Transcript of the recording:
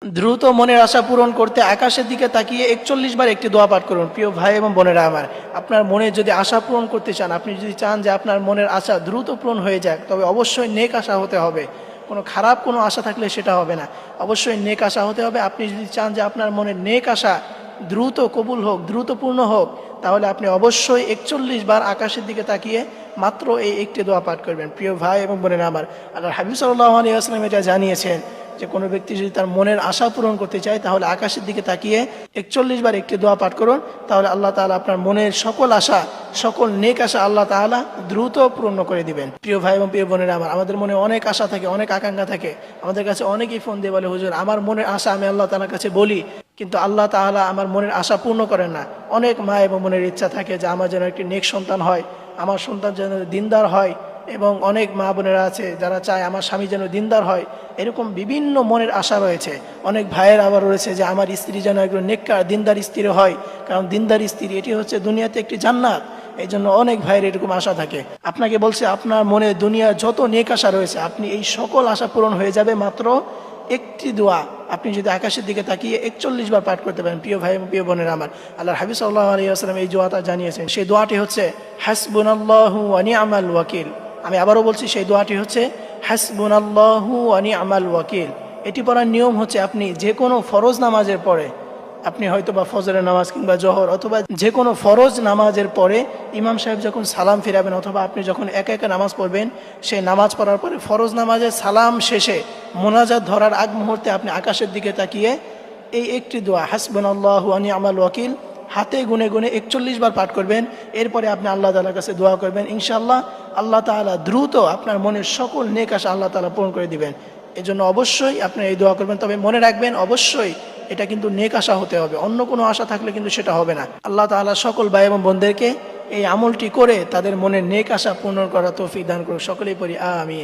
দ্রুত মনের আশা পূরণ করতে আকাশের দিকে তাকিয়ে 41 বার একটি দোয়া পাঠ করুন। প্রিয় ভাই এবং বোনেরা আমার, আপনার মনে যদি আশা পূরণ করতে চান, আপনি যদি চান যে আপনার মনের আশা দ্রুত পূরণ হয়ে যাক, তবে অবশ্যই নেক আশা হতে হবে। কোনো খারাপ কোনো আশা থাকলে সেটা হবে না, অবশ্যই নেক আশা হতে হবে। আপনি যদি চান যে আপনার মনের নেক আশা দ্রুত কবুল হোক, দ্রুত পূর্ণ হোক, তাহলে আপনি অবশ্যই 41 বার আকাশের দিকে তাকিয়ে মাত্র এই একটি দোয়া পাঠ করবেন। প্রিয় ভাই এবং বোনেরা আমার, আল্লাহর হাবিব সাল্লাল্লাহু আলাইহি ওয়াসাল্লাম এটা জানিয়েছেন যে কোনো ব্যক্তি যদি তার মনের আশা পূরণ করতে চায়, তাহলে আকাশের দিকে তাকিয়ে 41 বার একটি দোয়া পাঠ করুন। তাহলে আল্লাহ তাআলা আপনার মনের সকল আশা, সকল নেক আশা আল্লাহ তাআলা দ্রুত পূর্ণ করে দিবেন। প্রিয় ভাই এবং প্রিয় বোনেরা আমার, আমাদের মনে অনেক আশা থাকে, অনেক আকাঙ্ক্ষা থাকে। আমাদের কাছে অনেকেই ফোন দিয়ে বলে, হুজুর আমার মনের আশা আমি আল্লাহ তাআলার কাছে বলি, কিন্তু আল্লাহ তাআলা আমার মনের আশা পূর্ণ করেন না। অনেক মা এবং বোনের ইচ্ছা থাকে যে আমার যেন একটি নেক সন্তান হয়, আমার সন্তান যেন দিনদার হয়, এবং অনেক মা বোনেরা আছে যারা চায় আমার স্বামী যেন দিনদার হয়। এরকম বিভিন্ন মনের আশা রয়েছে। অনেক ভাইয়ের আবার রয়েছে যে আমার স্ত্রী যেন একজন নেককার দিনদার স্ত্রী হয়, কারণ দিনদার স্ত্রী এটি হচ্ছে দুনিয়াতে একটি জান্নাত। এই জন্য অনেক ভাইয়ের এরকম আশা থাকে। আপনাকে বলছে আপনার মনে দুনিয়ার যত নেক আশা রয়েছে, আপনি এই সকল আশা পূরণ হয়ে যাবে মাত্র একটি দোয়া আপনি যদি আকাশের দিকে তাকিয়ে 41 বার পাঠ করতে পারেন। প্রিয় ভাই এবং প্রিয় বোনেরা আমার, আল্লাহর হাবিব সাল্লাল্লাহু আলাইহি ওয়াসাল্লাম এই দোয়াটা জানিয়েছেন। সেই দোয়াটি হচ্ছে হাসবুনাল্লাহু ওয়া নি'মাল ওয়াকিল। আমি আবারও বলছি, সেই দোয়াটি হচ্ছে হাসবুনাল্লাহু ওয়া নি'মাল ওয়াকিল। এটি পড়ার নিয়ম হচ্ছে, আপনি যে কোনো ফরজ নামাজের পরে, আপনি হয়তো বা ফজরের নামাজ কিংবা জোহর অথবা যে কোনো ফরজ নামাজের পরে ইমাম সাহেব যখন সালাম ফিরাবেন, অথবা আপনি যখন একা একা নামাজ পড়বেন, সেই নামাজ পড়ার পরে ফরজ নামাজের সালাম শেষে মোনাজাত ধরার আগ মুহূর্তে আপনি আকাশের দিকে তাকিয়ে এই একটি দোয়া হাসবুনাল্লাহু ওয়া নি'মাল ওয়াকিল হাতে গুনে গুনে 41 বার পাঠ করবেন। এরপরে আপনি আল্লাহ তাআলার কাছে দোয়া করবেন, ইনশাআল্লাহ আল্লাহ তাআলা দ্রুত আপনার মনের সকল নেক আশা আল্লাহ তাআলা পূরণ করে দিবেন। এজন্য অবশ্যই আপনি এই দোয়া করবেন। তবে মনে রাখবেন, অবশ্যই এটা কিন্তু নেক আশা হতে হবে, অন্য কোনো আশা থাকলে কিন্তু সেটা হবে না। আল্লাহ তাআলা সকল ভাই এবং বোনদেরকে এই আমলটি করে তাদের মনের নেক আশা পূর্ণ করার তৌফিক দান করুন। সকলেই পড়ি আমিন।